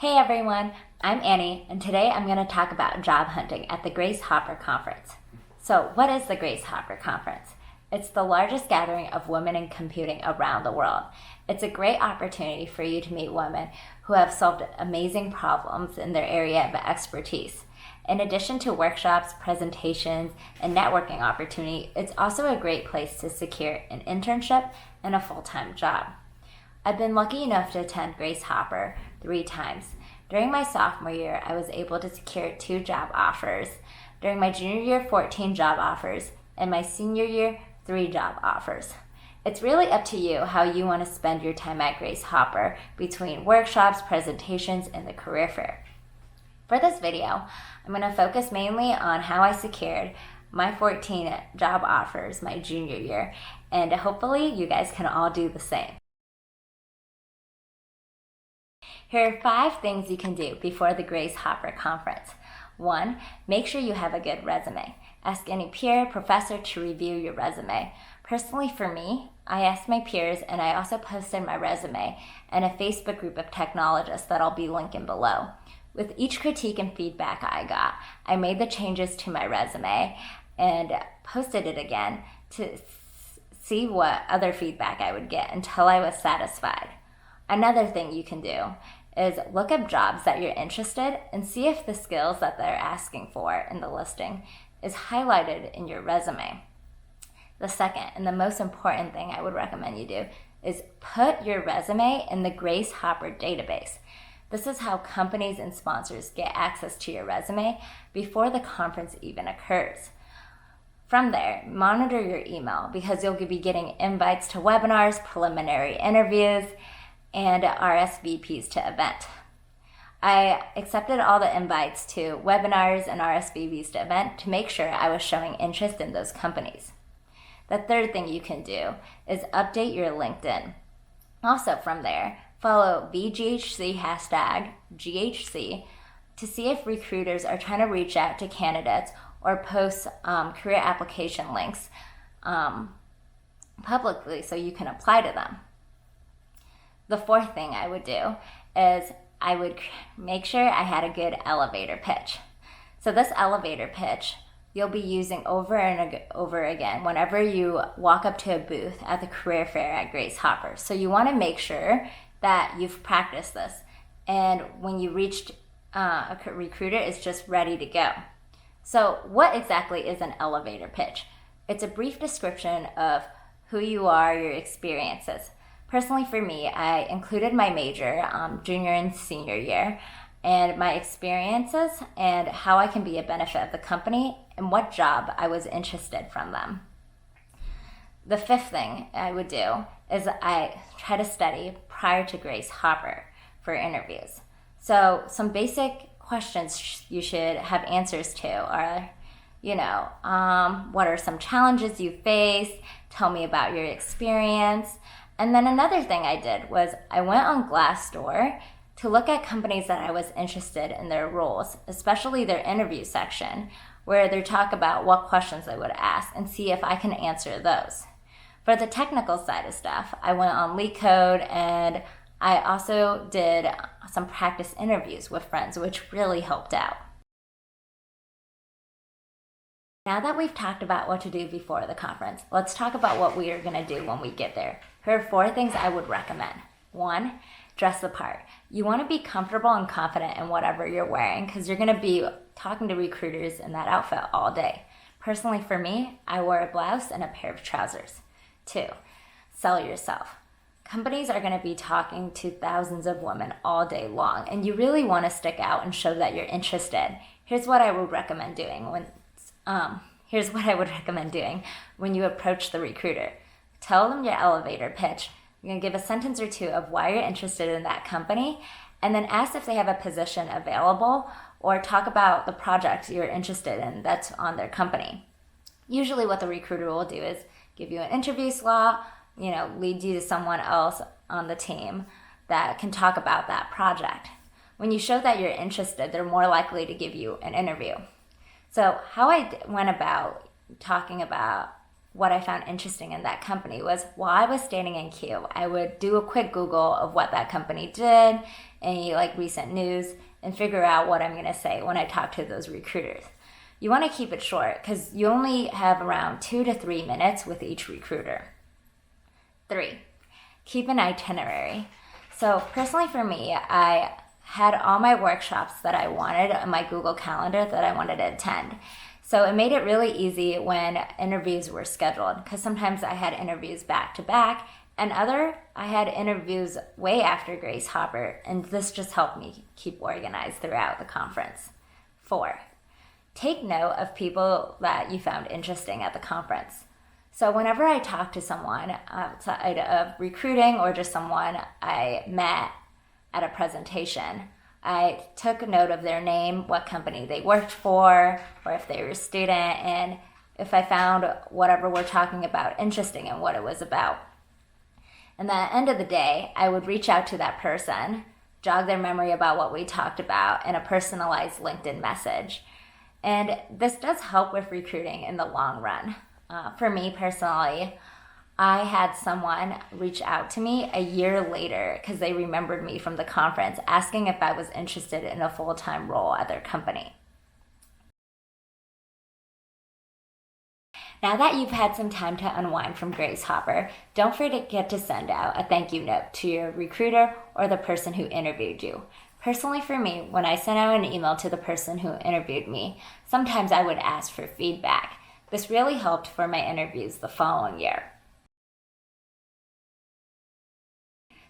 Hey everyone, I'm Annie, and today I'm going to talk about job hunting at the Grace Hopper Conference. So, what is the Grace Hopper Conference? It's the largest gathering of women in computing around the world. It's a great opportunity for you to meet women who have solved amazing problems in their area of expertise. In addition to workshops, presentations, and networking opportunity, it's also a great place to secure an internship and a full-time job. I've been lucky enough to attend Grace Hopper 3 times. During my sophomore year, I was able to secure 2 job offers. During my junior year, 14 job offers, and my senior year, 3 job offers. It's really up to you how you want to spend your time at Grace Hopper between workshops, presentations, and the career fair. For this video, I'm going to focus mainly on how I secured my 14 job offers my junior year, and hopefully you guys can all do the same. Here are 5 things you can do before the Grace Hopper Conference. 1. Make sure you have a good resume. Ask any peer, professor to review your resume. Personally for me, I asked my peers and I also posted my resume in a Facebook group of technologists that I'll be linking below. With each critique and feedback I got, I made the changes to my resume and posted it again to see what other feedback I would get until I was satisfied. Another thing you can do is look up jobs that you're interested and see if the skills that they're asking for in the listing is highlighted in your resume. The second and the most important thing I would recommend you do is put your resume in the Grace Hopper database. This is how companies and sponsors get access to your resume before the conference even occurs. From there, monitor your email because you'll be getting invites to webinars, preliminary interviews, and RSVPs to event. I accepted all the invites to webinars and RSVPs to event to make sure I was showing interest in those companies. The third thing you can do is update your LinkedIn. Also from there, follow VGHC hashtag GHC to see if recruiters are trying to reach out to candidates or post career application links publicly so you can apply to them. The fourth thing I would do is I would make sure I had a good elevator pitch. So this elevator pitch you'll be using over and over again whenever you walk up to a booth at the career fair at Grace Hopper. So you want to make sure that you've practiced this, and when you reached a recruiter, it's just ready to go. So what exactly is an elevator pitch? It's a brief description of who you are, your experiences. Personally for me, I included my major, junior and senior year, and my experiences and how I can be a benefit of the company and what job I was interested from them. The fifth thing I would do is I try to study prior to Grace Hopper for interviews. So some basic questions you should have answers to are, what are some challenges you face? Tell me about your experience. And then another thing I did was I went on Glassdoor to look at companies that I was interested in their roles, especially their interview section, where they talk about what questions they would ask and see if I can answer those. For the technical side of stuff, I went on LeetCode and I also did some practice interviews with friends, which really helped out. Now that we've talked about what to do before the conference, let's talk about what we are going to do when we get there. Here are 4 things I would recommend. 1, dress the part. You want to be comfortable and confident in whatever you're wearing because you're going to be talking to recruiters in that outfit all day. Personally for me, I wore a blouse and a pair of trousers. 2, sell yourself. Companies are going to be talking to thousands of women all day long, and you really want to stick out and show that you're interested. Here's what I would recommend doing when you approach the recruiter. Tell them your elevator pitch. You're going to give a sentence or 2 of why you're interested in that company, and then ask if they have a position available or talk about the project you're interested in that's on their company. Usually what the recruiter will do is give you an interview slot, lead you to someone else on the team that can talk about that project. When you show that you're interested, they're more likely to give you an interview. So how I went about talking about what I found interesting in that company was while I was standing in queue, I would do a quick Google of what that company did, any like recent news, and figure out what I'm going to say when I talk to those recruiters. You want to keep it short because you only have around 2 to 3 minutes with each recruiter. 3, keep an itinerary. So personally for me, I had all my workshops that I wanted on my Google Calendar that I wanted to attend. So it made it really easy when interviews were scheduled, because sometimes I had interviews back to back, and I had interviews way after Grace Hopper, and this just helped me keep organized throughout the conference. 4, take note of people that you found interesting at the conference. So whenever I talk to someone outside of recruiting or just someone I met at a presentation, I took note of their name, what company they worked for, or if they were a student, and if I found whatever we're talking about interesting and what it was about. And at the end of the day, I would reach out to that person, jog their memory about what we talked about in a personalized LinkedIn message. And this does help with recruiting in the long run. For me personally, I had someone reach out to me a year later because they remembered me from the conference, asking if I was interested in a full-time role at their company. Now that you've had some time to unwind from Grace Hopper, don't forget to send out a thank you note to your recruiter or the person who interviewed you. Personally for me, when I sent out an email to the person who interviewed me, sometimes I would ask for feedback. This really helped for my interviews the following year.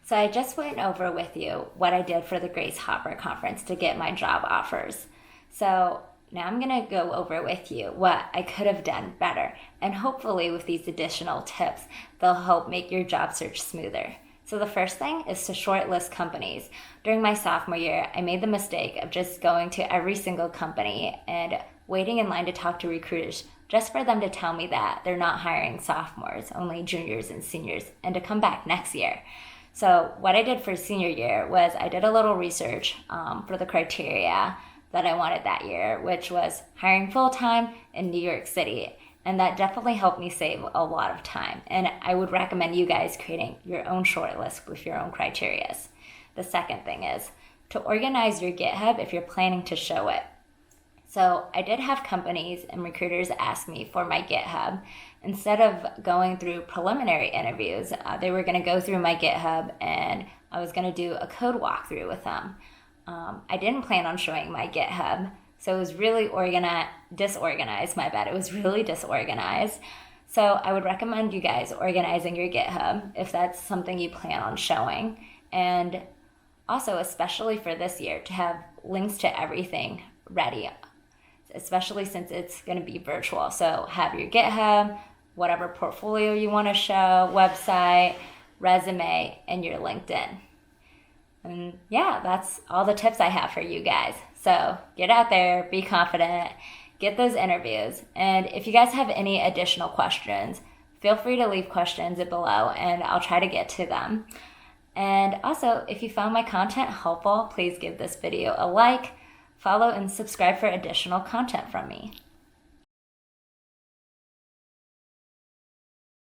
So I just went over with you what I did for the Grace Hopper Conference to get my job offers. So now I'm going to go over with you what I could have done better. And hopefully with these additional tips, they'll help make your job search smoother. So the first thing is to shortlist companies. During my sophomore year, I made the mistake of just going to every single company and waiting in line to talk to recruiters just for them to tell me that they're not hiring sophomores, only juniors and seniors, and to come back next year. So what I did for senior year was I did a little research for the criteria that I wanted that year, which was hiring full-time in New York City. And that definitely helped me save a lot of time. And I would recommend you guys creating your own shortlist with your own criteria. The second thing is to organize your GitHub if you're planning to show it. So I did have companies and recruiters ask me for my GitHub. Instead of going through preliminary interviews, they were going to go through my GitHub and I was going to do a code walkthrough with them. I didn't plan on showing my GitHub, so it was really disorganized, my bad. It was really disorganized. So I would recommend you guys organizing your GitHub if that's something you plan on showing. And also, especially for this year, to have links to everything ready, especially since it's going to be virtual. So have your GitHub, whatever portfolio you want to show, website, resume, and your LinkedIn. And yeah, that's all the tips I have for you guys. So get out there, be confident, get those interviews. And if you guys have any additional questions, feel free to leave questions below and I'll try to get to them. And also, if you found my content helpful, please give this video a like, follow, and subscribe for additional content from me.